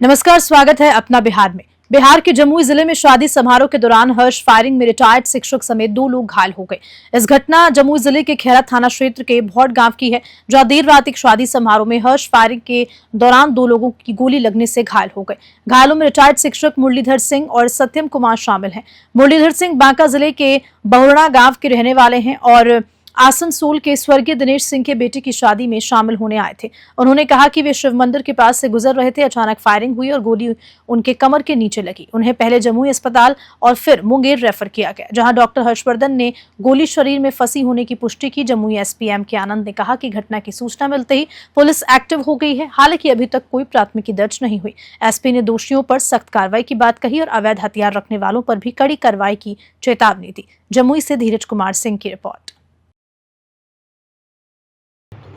नमस्कार, स्वागत है अपना बिहार में। बिहार के जमुई जिले में शादी समारोह के दौरान हर्ष फायरिंग में रिटायर्ड शिक्षक समेत 2 लोग घायल हो गए। इस घटना जमुई जिले के खैरा थाना क्षेत्र के भौट गांव की है, जहां देर रात एक शादी समारोह में हर्ष फायरिंग के दौरान 2 लोगों की गोली लगने से घायल हो गए। घायलों में रिटायर्ड शिक्षक मुरलीधर सिंह और सत्यम कुमार शामिल हैं। मुरलीधर सिंह बांका जिले के बहुरणा गांव के रहने वाले हैं और आसनसोल के स्वर्गीय दिनेश सिंह के बेटे की शादी में शामिल होने आए थे। उन्होंने कहा कि वे शिव मंदिर के पास से गुजर रहे थे, अचानक फायरिंग हुई और गोली उनके कमर के नीचे लगी। उन्हें पहले जमुई अस्पताल और फिर मुंगेर रेफर किया गया, जहां डॉक्टर हर्षवर्धन ने गोली शरीर में फंसी होने की पुष्टि की। जमुई एसपी के आनंद ने कहा कि घटना की सूचना मिलते ही पुलिस एक्टिव हो गई है। हालांकि अभी तक कोई प्राथमिकी दर्ज नहीं हुई। एसपी ने दोषियों पर सख्त कार्रवाई की बात कही और अवैध हथियार रखने वालों पर भी कड़ी कार्रवाई की चेतावनी दी। जमुई से धीरज कुमार सिंह की रिपोर्ट।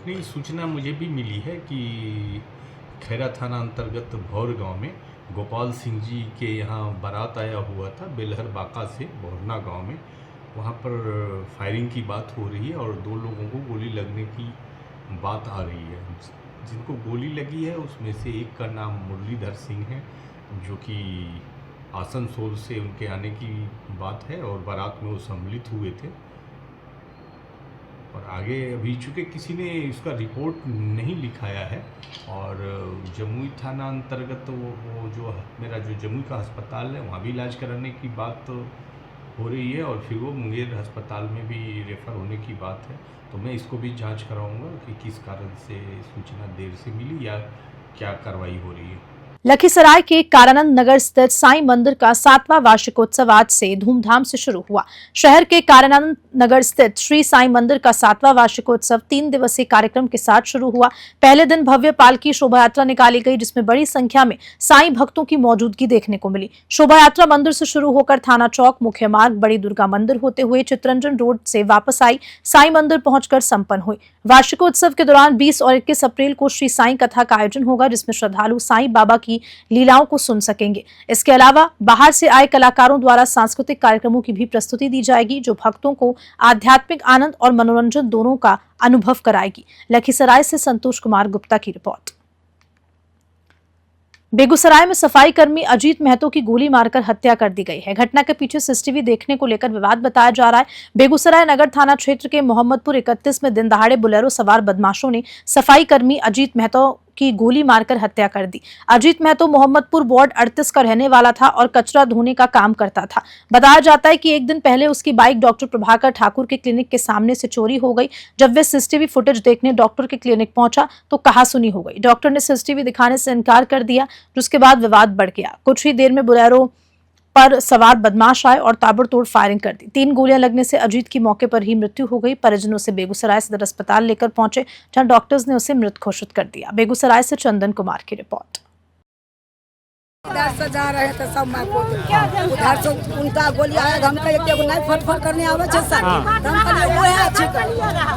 नई सूचना मुझे भी मिली है कि खैरा थाना अंतर्गत भौर गांव में गोपाल सिंह जी के यहाँ बारात आया हुआ था बेलहर बाका से भौरना गांव में। वहाँ पर फायरिंग की बात हो रही है और 2 लोगों को गोली लगने की बात आ रही है। जिनको गोली लगी है उसमें से एक का नाम मुरलीधर सिंह है, जो कि आसनसोल से उनके आने की बात है और बारात में वो सम्मिलित हुए थे। और आगे अभी चूँकि किसी ने इसका रिपोर्ट नहीं लिखाया है और जमुई थाना अंतर्गत वो जो मेरा जो जमुई का अस्पताल है वहाँ भी इलाज कराने की बात तो हो रही है और फिर वो मुंगेर अस्पताल में भी रेफ़र होने की बात है। तो मैं इसको भी जांच कराऊंगा कि किस कारण से सूचना देर से मिली या क्या कार्रवाई हो रही है। लखीसराय के कारानंद नगर स्थित साईं मंदिर का 7वां वार्षिकोत्सव आज से धूमधाम से शुरू हुआ। शहर के कारानंद नगर स्थित श्री साईं मंदिर का 7वां वार्षिकोत्सव 3 दिवसीय कार्यक्रम के साथ शुरू हुआ। पहले दिन भव्य पालकी शोभा यात्रा निकाली गई, जिसमें बड़ी संख्या में साईं भक्तों की मौजूदगी देखने को मिली। शोभा यात्रा मंदिर से शुरू होकर थाना चौक, मुख्य मार्ग, बड़ी दुर्गा मंदिर होते हुए चितरंजन रोड से वापस आई साईं मंदिर पहुंचकर संपन्न हुई। वार्षिकोत्सव के दौरान 20 और 21 अप्रैल को श्री साईं कथा का आयोजन होगा, जिसमें श्रद्धालु साईं बाबा की लीलाओं को सुन सकेंगे। इसके अलावा बाहर से आए कलाकारों द्वारा सांस्कृतिक कार्यक्रमों की भी प्रस्तुति दी जाएगी, जो भक्तों को आध्यात्मिक आनंद और मनोरंजन दोनों का अनुभव कराएगी। लखीसराय से संतोष कुमार गुप्ता की रिपोर्ट। बेगूसराय में सफाई कर्मी अजीत महतो की गोली मारकर हत्या कर दी गई है। घटना के पीछे सीसीटीवी देखने को लेकर विवाद बताया जा रहा है। बेगूसराय नगर थाना क्षेत्र के मोहम्मदपुर 31 में दिन दहाड़े बुलेरो सवार बदमाशों ने सफाई कर्मी अजीत महतो की गोली मारकर हत्या कर दी। अजीत महतो मोहम्मदपुर वार्ड 38 का रहने वाला था और कचरा धोने का काम करता था। बताया जाता है कि एक दिन पहले उसकी बाइक डॉक्टर प्रभाकर ठाकुर के क्लिनिक के सामने से चोरी हो गई। जब वे सीसीटीवी फुटेज देखने डॉक्टर के क्लिनिक पहुंचा तो कहासुनी हो गई। डॉक्टर ने सीसीटीवी दिखाने से इनकार कर दिया, जिसके बाद विवाद बढ़ गया। कुछ ही देर में बुलेरो पर सवार बदमाश आए और ताबड़तोड़ फायरिंग कर दी। 3 गोलियां लगने से अजीत की मौके पर ही मृत्यु हो गई। परिजनों से बेगूसराय सदर अस्पताल लेकर पहुंचे, जहां डॉक्टर्स ने उसे मृत घोषित कर दिया। बेगूसराय से चंदन कुमार की रिपोर्ट। उधर से जा रहे थे सब मार को उधर से उनका गोली आया, हम कहे एगो नहीं फटफट करने आवे छे सर, हम कहे वो है अच्छी कर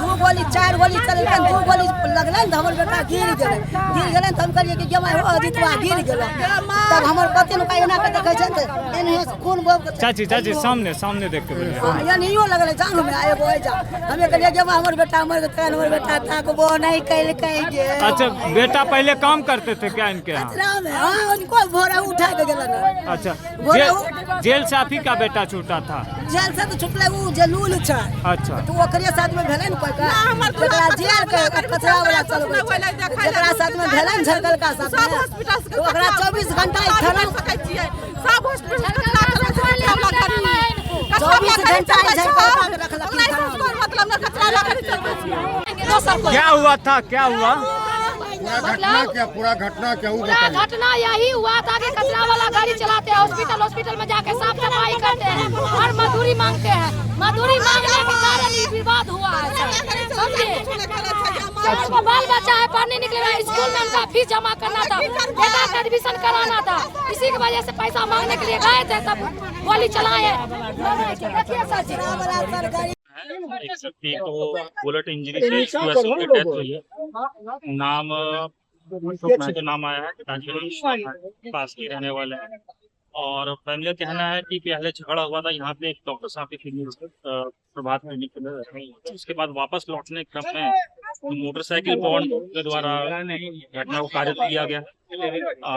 2 गोली 4 गोली चल के 2 गोली लगले त हमर बेटा गिर गेले त हम कहिए कि जमा हो अजीतवा गिर गेलो। तब हमर पति न कहे ना के देखे छे एने खून बब चाची सामने देख के बोलिए। या नहीं लगले जान में आए वो जा हमें कहिए जमा हमर बेटा हमर बेटा था को वो नहीं कैल कहे। अच्छा, बेटा पहले काम करते थे क्या इनके यहाँ? हां उनको भोरा उठा के गेला ना। अच्छा, जेल से आप ही का बेटा छूटा था? जेल से तो छुटले वो जलूल छ। अच्छा, तो ओकरे साथ में भेलन कोई का जेकरा जेल के कचरा वाला चलबे जेकरा साथ में भेलन झरकल का साथ में तो ओकरा 24 घंटा थाना सकै छियै सब हॉस्पिटल का घंटा रखला मतलब ना कचरा ला कर चलबे। क्या हुआ था, क्या हुआ? पूरा घटना घटना यही हुआ था कि कचरा वाला गाड़ी चलाते हैं, हॉस्पिटल में जाके साफ सफाई करते हैं और मजदूरी मांगते हैं। मजदूरी मांगने के कारण ही विवाद हुआ है। समझिए, बाल बच्चा है, पढ़ने निकले हुए, स्कूल में उनका फीस जमा करना था, बेटा का एडमिशन कराना था, इसी की वजह से पैसा मांगने के लिए गए थे, तब गोली चलाए। एक व्यक्ति को बुलेट इंजरी से की डेथ हुई है। नाम तो नाम आया है, पास के रहने वाले हैं। और फैमिली का कहना है कि पहले झगड़ा हुआ था यहाँ पे एक डॉक्टर साहब की क्लिनिक प्रभात क्लिनिक के अंदर। उसके बाद वापस लौटने के क्रम में मोटरसाइकिल बॉन्ड के द्वारा घटना को कारित किया गया।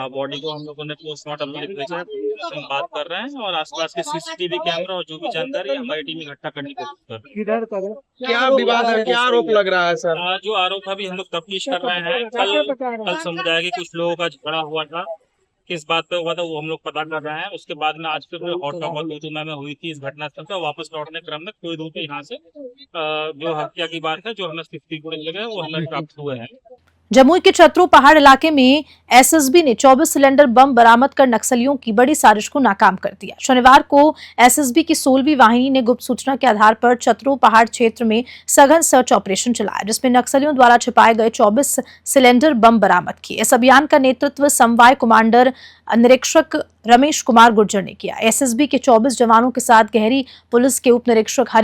बॉडी को हम लोगों ने पोस्टमार्टम के लिए भेजा है, हम बात कर रहे हैं और आसपास के सीसीटीवी कैमरा और जो भी जानकारी हमारी टीम इकट्ठा करने की कोशिश कर रही है। क्या विवाद है, क्या आरोप लग रहा है सर? जो आरोप अभी हम लोग तफ्तीश कर रहे हैं। कल समुदाय के कुछ लोगों का झगड़ा हुआ था, किस बात पे हुआ था वो हम लोग पता कर रहे हैं। उसके बाद में आज फिर हॉट टॉक में हुई थी इस घटना स्थल पर। वापस लौटने क्रम में कोई दूर पे यहाँ से जो हत्या की बात है, जो हमें सीसीटीवी लगे वो हमें प्राप्त हुए हैं। जमुई के चतरू पहाड़ इलाके में एसएसबी ने 24 सिलेंडर बम बरामद कर नक्सलियों की बड़ी साजिश को नाकाम कर दिया। शनिवार को एसएसबी की 16वीं वाहिनी ने गुप्त सूचना के आधार पर चतरू पहाड़ क्षेत्र में सघन सर्च ऑपरेशन चलाया, जिसमें नक्सलियों द्वारा छिपाए गए 24 सिलेंडर बम बरामद किए। इस अभियान का नेतृत्व समवाय कमांडर निरीक्षक रमेश कुमार गुर्जर ने किया। एसएसबी के 24 जवानों के साथ गहरी पुलिस के उप निरीक्षक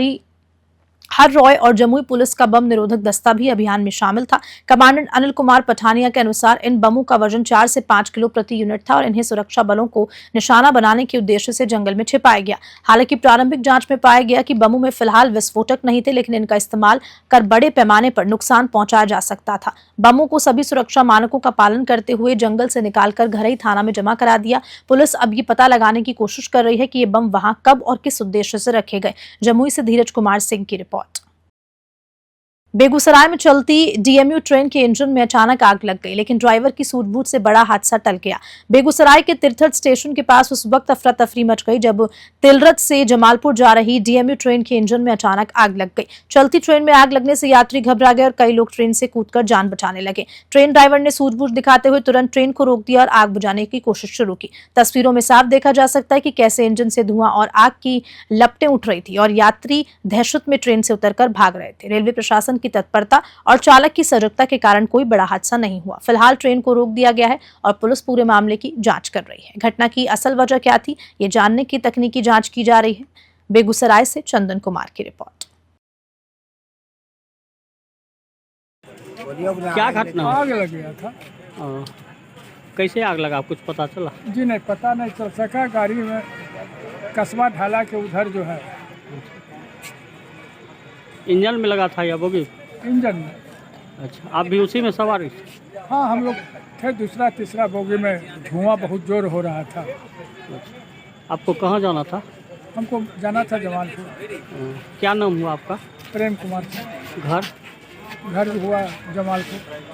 हर रॉय और जमुई पुलिस का बम निरोधक दस्ता भी अभियान में शामिल था। कमांडेंट अनिल कुमार पठानिया के अनुसार इन बमों का वजन 4 से 5 किलो प्रति यूनिट था और इन्हें सुरक्षा बलों को निशाना बनाने के उद्देश्य से जंगल में छिपाया गया। हालांकि प्रारंभिक जांच में पाया गया कि बमों में फिलहाल विस्फोटक नहीं थे, लेकिन इनका इस्तेमाल कर बड़े पैमाने पर नुकसान पहुंचाया जा सकता था। बमों को सभी सुरक्षा मानकों का पालन करते हुए जंगल से निकालकर घरई थाना में जमा करा दिया। पुलिस अब ये पता लगाने की कोशिश कर रही है कि ये बम वहां कब और किस उद्देश्य से रखे गए। जमुई से धीरज कुमार सिंह की रिपोर्ट। बेगूसराय में चलती डीएमयू ट्रेन के इंजन में अचानक आग लग गई, लेकिन ड्राइवर की सूझबूझ से बड़ा हादसा टल गया। बेगूसराय के तिरथट स्टेशन के पास उस वक्त अफरा तफरी मच गई जब तिलरत से जमालपुर जा रही डीएमयू ट्रेन के इंजन में अचानक आग लग गई। चलती ट्रेन में आग लगने से यात्री घबरा गए और कई लोग ट्रेन से कूदकर जान बचाने लगे। ट्रेन ड्राइवर ने सूझबूझ दिखाते हुए तुरंत ट्रेन को रोक दिया और आग बुझाने की कोशिश शुरू की। तस्वीरों में साफ देखा जा सकता है कि कैसे इंजन से धुआं और आग की लपटें उठ रही थी और यात्री दहशत में ट्रेन से उतरकर भाग रहे थे। रेलवे प्रशासन की तत्परता और चालक की सजगता के कारण कोई बड़ा हादसा नहीं हुआ। फिलहाल ट्रेन को रोक दिया गया है और पुलिस पूरे मामले की जांच कर रही है। घटना की असल वजह क्या थी, ये जानने की तकनीकी जांच की जा रही है। बेगूसराय से चंदन कुमार की रिपोर्ट। क्या घटना आग लग गया था। कैसे आग लगा, कुछ पता चला? जी नहीं, पता नहीं चल सका। गाड़ी में कस्बा ढाला के उधर जो है इंजन में लगा था या बोगी? इंजन में। अच्छा, आप भी उसी में सवार? हाँ, हम लोग थे दूसरा तीसरा बोगी में। धुआं बहुत जोर हो रहा था। आपको कहाँ जाना था? हमको जाना था जमालपुर। क्या नाम हुआ आपका? प्रेम कुमार। घर हुआ जमालपुर।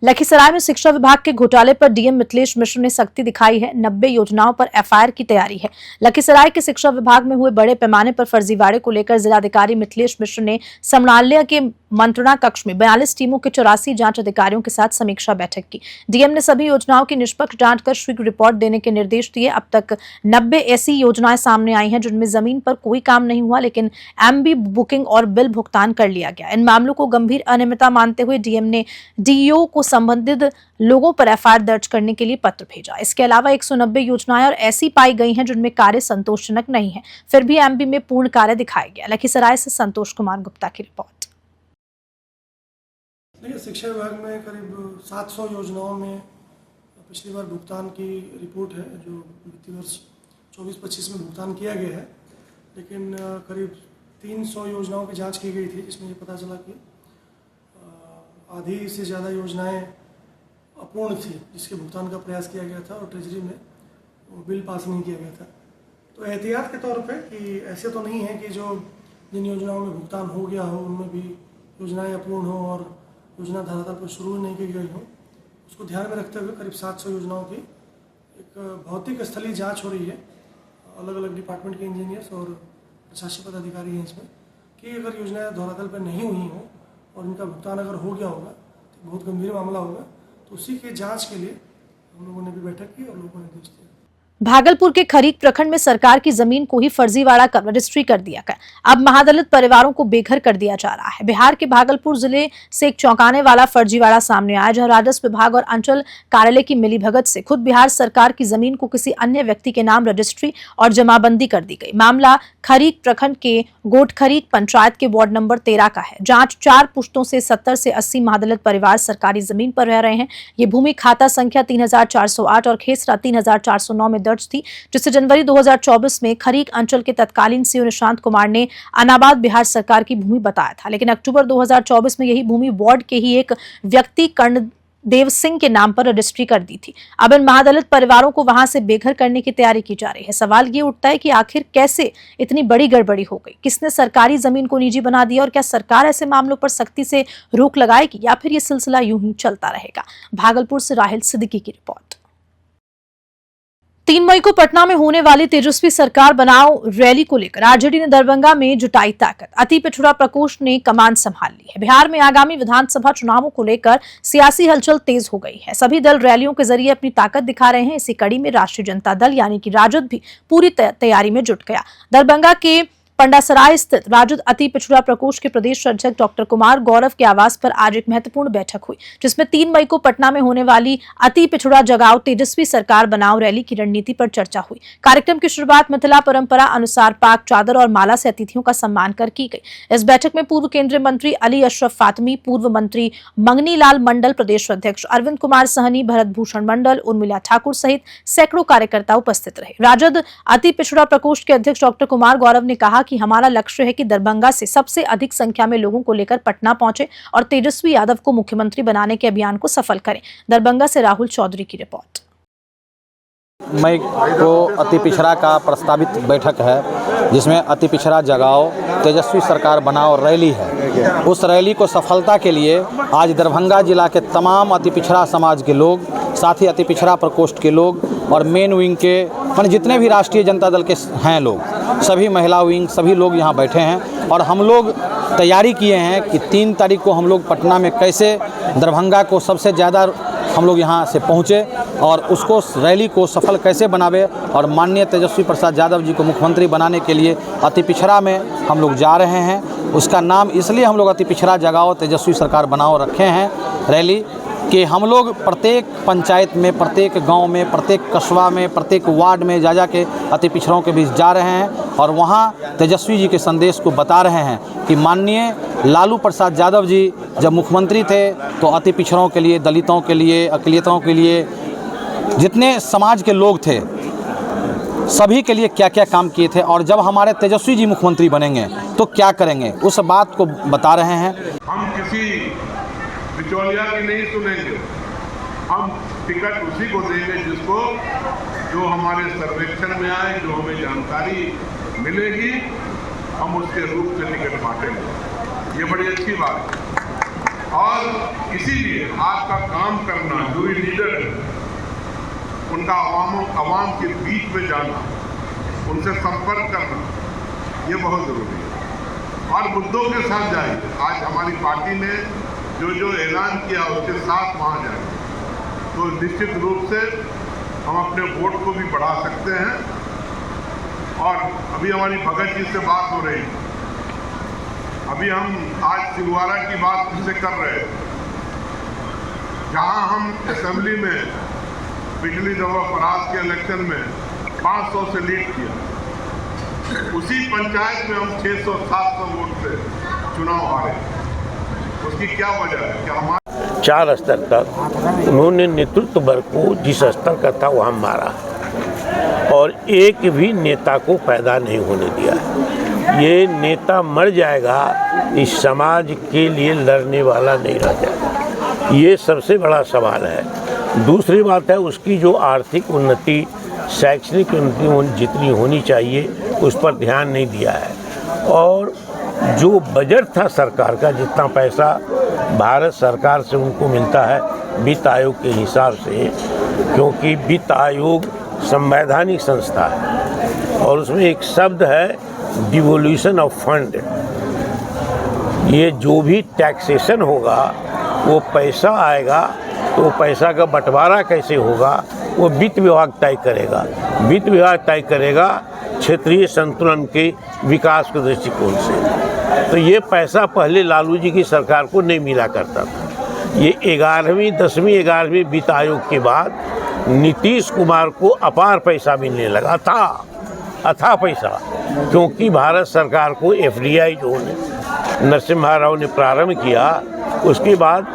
लखीसराय में शिक्षा विभाग के घोटाले पर डीएम मिथिलेश मिश्र ने सख्ती दिखाई है। 90 योजनाओं पर एफआईआर की तैयारी है। लखीसराय के शिक्षा विभाग में हुए बड़े पैमाने पर फर्जीवाड़े को लेकर जिलाधिकारी मिथिलेश मिश्र ने समराल्या के मंत्रणा कक्ष में 42 टीमों के 84 जांच अधिकारियों के साथ समीक्षा बैठक की। डीएम ने सभी योजनाओं की निष्पक्ष जांच कर शीघ्र रिपोर्ट देने के निर्देश दिए। अब तक 90 ऐसी योजनाएं सामने आई हैं जिनमें जमीन पर कोई काम नहीं हुआ, लेकिन एमबी बुकिंग और बिल भुगतान कर लिया गया। इन मामलों को गंभीर अनियमितता मानते हुए डीएम ने डीईओ को संबंधित लोगों पर एफआईआर दर्ज करने के लिए पत्र भेजा। इसके अलावा 190 योजनाएं और ऐसी पाई गई हैं जिनमें कार्य संतोषजनक नहीं है, फिर भी एमबी में पूर्ण कार्य दिखाया गया। लखीसराय से संतोष कुमार गुप्ता की रिपोर्ट। देखिए, शिक्षा विभाग में करीब 700 योजनाओं में पिछली बार भुगतान की रिपोर्ट है, जो वित्तीय वर्ष 24-25 में भुगतान किया गया है। लेकिन करीब 300 योजनाओं की जांच की गई थी, जिसमें ये पता चला कि आधी से ज़्यादा योजनाएं अपूर्ण थी, जिसके भुगतान का प्रयास किया गया था और ट्रेजरी में वो बिल पास नहीं किया गया था। तो एहतियात के तौर पे कि ऐसे तो नहीं है कि जो जिन योजनाओं में भुगतान हो गया हो उनमें भी योजनाएं अपूर्ण हो और योजना धरातल पर शुरू नहीं की गई हो, उसको ध्यान में रखते हुए करीब 700 योजनाओं की एक भौतिक स्थलीय जाँच हो रही है। अलग अलग डिपार्टमेंट के इंजीनियर्स और प्रशासनिक पदाधिकारी हैं इसमें, कि अगर योजनाएं धरातल पर नहीं हुई हों और इनका भुगतान अगर हो गया होगा तो बहुत गंभीर मामला होगा। तो उसी के जांच के लिए हम लोगों ने भी बैठक की और लोगों को निर्देश दिया। भागलपुर के खरीक प्रखंड में सरकार की जमीन को ही फर्जीवाड़ा कर रजिस्ट्री कर दिया गया। अब महादलित परिवारों को बेघर कर दिया जा रहा है। बिहार के भागलपुर जिले से एक चौंकाने वाला फर्जीवाड़ा सामने आया, जहां राजस्व विभाग और अंचल कार्यालय की मिलीभगत से खुद बिहार सरकार की जमीन को किसी अन्य व्यक्ति के नाम रजिस्ट्री और जमाबंदी कर दी गई। मामला खरीक प्रखंड के गोटखरीक पंचायत के वार्ड नंबर 13 का है। जांच 4 पुश्तों से 70 से 80 महादलित परिवार सरकारी जमीन पर रह रहे हैं। ये भूमि खाता संख्या 3408 और खेसरा 3409 में दर्ज थी, जिससे जनवरी 2024 में खरीक अंचल के तत्कालीन सीओ निशांत कुमार ने अनाबाद बिहार सरकार की भूमि बताया था। लेकिन अक्टूबर 2024 में यही भूमि वार्ड के ही एक व्यक्ति कर्णदेव सिंह के नाम पर रजिस्ट्री कर दी थी। अब इन महादलित परिवारों को वहां से बेघर करने की तैयारी की जा रही है। सवाल ये उठता है कि आखिर कैसे इतनी बड़ी गड़बड़ी हो गई, किसने सरकारी जमीन को निजी बना दिया और क्या सरकार ऐसे मामलों पर सख्ती से रोक लगाएगी या फिर ये सिलसिला यूं ही चलता रहेगा। भागलपुर से राहिल सिद्दीकी की रिपोर्ट। 3 मई को पटना में होने वाली तेजस्वी सरकार बनाओ रैली को लेकर आरजेडी ने दरभंगा में जुटाई ताकत। अति पिछड़ा प्रकोष्ठ ने कमान संभाल ली है। बिहार में आगामी विधानसभा चुनावों को लेकर सियासी हलचल तेज हो गई है। सभी दल रैलियों के जरिए अपनी ताकत दिखा रहे हैं। इसी कड़ी में राष्ट्रीय जनता दल यानी कि राजद भी पूरी तैयारी में जुट गया। दरभंगा के पंडासराय स्थित राजद अति पिछड़ा प्रकोष्ठ के प्रदेश अध्यक्ष डॉक्टर कुमार गौरव के आवास पर आज एक महत्वपूर्ण बैठक हुई, जिसमें 3 मई को पटना में होने वाली अति पिछड़ा जगाओ तेजस्वी सरकार बनाओ रैली की रणनीति पर चर्चा हुई। कार्यक्रम की शुरुआत मिथिला परंपरा अनुसार पाक चादर और माला से अतिथियों का सम्मान कर की गई। इस बैठक में पूर्व केंद्रीय मंत्री अली अशरफ फातमी, पूर्व मंत्री मंगनी लाल मंडल, प्रदेश अध्यक्ष अरविंद कुमार सहनी, भरत भूषण मंडल, उर्मिला ठाकुर सहित सैकड़ों कार्यकर्ता उपस्थित रहे। राजद अति पिछड़ा प्रकोष्ठ के अध्यक्ष डॉक्टर कुमार गौरव ने कहा कि हमारा लक्ष्य है कि दरभंगा से सबसे अधिक संख्या में लोगों को लेकर पटना पहुंचे और तेजस्वी यादव को मुख्यमंत्री बनाने के अभियान को सफल करें। दरभंगा से राहुल चौधरी की रिपोर्ट। मई को अति पिछड़ा का प्रस्तावित बैठक है, जिसमें अति पिछड़ा जगाओ तेजस्वी सरकार बनाओ रैली है। उस रैली को सफलता के लिए आज दरभंगा जिला के तमाम अति पिछड़ा समाज के लोग, साथ ही अति पिछड़ा प्रकोष्ठ के लोग और मेन विंग के मान जितने भी राष्ट्रीय जनता दल के हैं लोग, सभी महिला विंग, सभी लोग यहाँ बैठे हैं और हम लोग तैयारी किए हैं कि 3 तारीख को हम लोग पटना में कैसे दरभंगा को सबसे ज़्यादा हम लोग यहाँ से पहुँचे और उसको रैली को सफल कैसे बनावे और माननीय तेजस्वी प्रसाद यादव जी को मुख्यमंत्री बनाने के लिए अति पिछड़ा में हम लोग जा रहे हैं। उसका नाम इसलिए हम लोग अति पिछड़ा जगाओ तेजस्वी सरकार बनाओ रखे हैं रैली कि हम लोग प्रत्येक पंचायत में, प्रत्येक गांव में, प्रत्येक कस्बा में, प्रत्येक वार्ड में जा के अति पिछड़ों के बीच जा रहे हैं और वहां तेजस्वी जी के संदेश को बता रहे हैं कि माननीय लालू प्रसाद यादव जी जब मुख्यमंत्री थे तो अति पिछड़ों के लिए, दलितों के लिए, अकलियतों के लिए, जितने समाज के लोग थे सभी के लिए क्या क्या काम किए थे और जब हमारे तेजस्वी जी मुख्यमंत्री बनेंगे तो क्या करेंगे, उस बात को बता रहे हैं। हम किसी बिचौलिया की नहीं सुनेंगे, हम टिकट उसी को देंगे जिसको जो हमारे सर्वेक्षण में आए, जो हमें जानकारी मिलेगी, हम उसके रूप से टिकट बांटेंगे। ये बड़ी अच्छी बात है और इसीलिए आपका काम करना, जो लीडर है उनका आवाम के बीच में जाना, उनसे संपर्क करना, ये बहुत ज़रूरी है और मुद्दों के साथ जाइए। आज हमारी पार्टी ने जो ऐलान किया उसके साथ वहाँ जाएंगे तो निश्चित रूप से हम अपने वोट को भी बढ़ा सकते हैं। और अभी हमारी भगत जी से बात हो रही, अभी हम आज सिलवारा की बात से कर रहे हैं, जहाँ हम असेंबली में पिछली दफा परास के इलेक्शन में 500 से लीड किया, उसी पंचायत में हम 600-700 वोट से चुनाव हारे। उसकी क्या वजह है कि हमारे 4 स्तर तक उन्होंने नेतृत्व वर्ग को जिस स्तर का था वहाँ मारा और एक भी नेता को पैदा नहीं होने दिया है। ये नेता मर जाएगा, इस समाज के लिए लड़ने वाला नहीं रह जाएगा, ये सबसे बड़ा सवाल है। दूसरी बात है उसकी जो आर्थिक उन्नति, शैक्षणिक उन्नति जितनी होनी चाहिए उस पर ध्यान नहीं दिया है और जो बजट था सरकार का, जितना पैसा भारत सरकार से उनको मिलता है वित्त आयोग के हिसाब से, क्योंकि वित्त आयोग संवैधानिक संस्था है और उसमें एक शब्द है डिवोल्यूशन ऑफ फंड। ये जो भी टैक्सेशन होगा वो पैसा आएगा तो पैसा का बंटवारा कैसे होगा वो वित्त विभाग तय करेगा। वित्त विभाग तय करेगा क्षेत्रीय संतुलन के विकास के दृष्टिकोण से। तो ये पैसा पहले लालू जी की सरकार को नहीं मिला करता था। ये 11वीं 10वीं 11वीं वित्त आयोग के बाद नीतीश कुमार को अपार पैसा मिलने लगा था, अथाह पैसा, क्योंकि भारत सरकार को FDI जो नरसिम्हा राव ने प्रारंभ किया, उसके बाद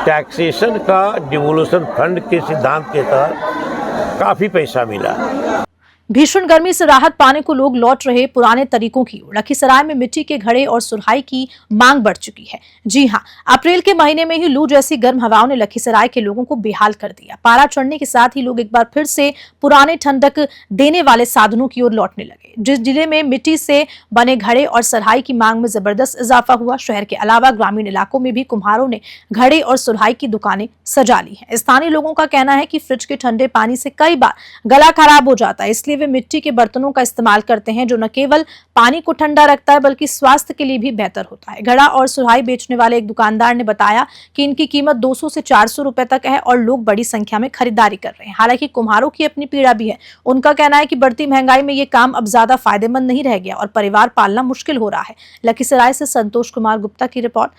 टैक्सेशन का डिवोल्यूशन फंड के सिद्धांत के तहत काफ़ी पैसा मिला। भीषण गर्मी से राहत पाने को लोग लौट रहे पुराने तरीकों की ओर। लखीसराय में मिट्टी के घड़े और सुराही की मांग बढ़ चुकी है। जी हां, अप्रैल के महीने में ही लू जैसी गर्म हवाओं ने लखीसराय के लोगों को बेहाल कर दिया। पारा चढ़ने के साथ ही लोग एक बार फिर से पुराने ठंडक देने वाले साधनों की ओर लौटने लगे। जिस जिले में मिट्टी से बने घड़े और सुराही की मांग में जबरदस्त इजाफा हुआ, शहर के अलावा ग्रामीण इलाकों में भी कुम्हारों ने घड़े और सुराही की दुकानें सजा ली हैं। स्थानीय लोगों का कहना है कि फ्रिज के ठंडे पानी से कई बार गला खराब हो जाता है, इसलिए वे मिट्टी के बर्तनों का इस्तेमाल करते हैं, जो न केवल पानी को ठंडा रखता है बल्कि स्वास्थ्य के लिए भी बेहतर होता है। घड़ा और सुराही बेचने वाले एक दुकानदार ने बताया कि इनकी कीमत 200 से 400 रुपए तक है और लोग बड़ी संख्या में खरीदारी कर रहे हैं। हालांकि कुम्हारों की अपनी पीड़ा भी है। उनका कहना है कि बढ़ती महंगाई में ये काम अब ज्यादा फायदेमंद नहीं रह गया और परिवार पालना मुश्किल हो रहा है। लखीसराय से संतोष कुमार गुप्ता की रिपोर्ट।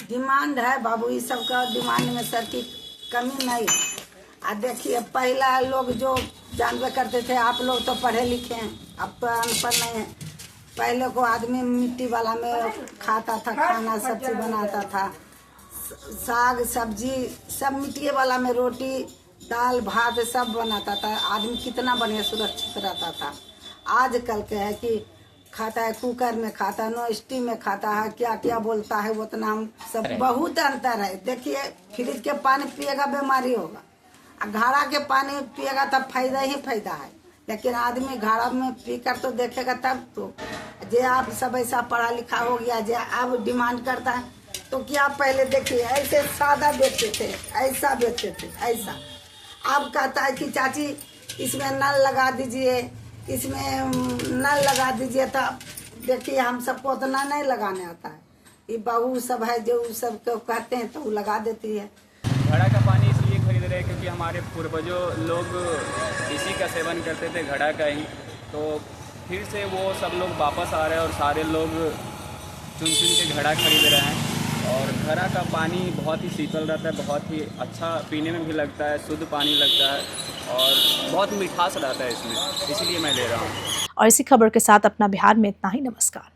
डिमांड है बाबू, इस सब का डिमांड में सर की कमी नहीं। आ देखिए, पहला लोग जो जानवे करते थे, आप लोग तो पढ़े लिखे हैं, अब तो अनपढ़ नहीं है। पहले को आदमी मिट्टी वाला में खाता था, खाना सब चीज बनाता था, साग सब्जी सब मिट्टी वाला में, रोटी दाल भात सब बनाता था। आदमी कितना बढ़िया सुरक्षित रहता था। आजकल के है कि खाता है कुकर में, खाता नो स्टीम में खाता है, क्या क्या बोलता है उतना हम सब, बहुत अंतर है। देखिए, फ्रिज के पानी पिएगा बीमारी होगा, घड़ा के पानी पिएगा तब फायदा ही फायदा है। लेकिन आदमी घड़ा में पीकर तो देखेगा तब तो। जे आप सब ऐसा पढ़ा लिखा हो गया, जे अब डिमांड करता है तो क्या, पहले देखिए ऐसे सादा बेचते थे, ऐसा बेचते थे, ऐसा। अब कहता है कि चाची इसमें नल लगा दीजिए, इसमें नल लगा दीजिए। तो देखिए, हम सबको उतना नहीं लगाने आता है। ये बहू सब है जो सब कहते हैं तो वो लगा देती है। घड़ा का पानी इसलिए खरीद रहे हैं क्योंकि हमारे पूर्वजों लोग इसी का सेवन करते थे, घड़ा का ही। तो फिर से वो सब लोग वापस आ रहे हैं और सारे लोग चुन चुन के घड़ा खरीद रहे हैं। और घड़ा का पानी बहुत ही शीतल रहता है, बहुत ही अच्छा पीने में भी लगता है, शुद्ध पानी लगता है और बहुत मिठास रहता है इसमें, इसलिए मैं ले रहा हूँ। और इसी खबर के साथ अपना बिहार में इतना ही। नमस्कार।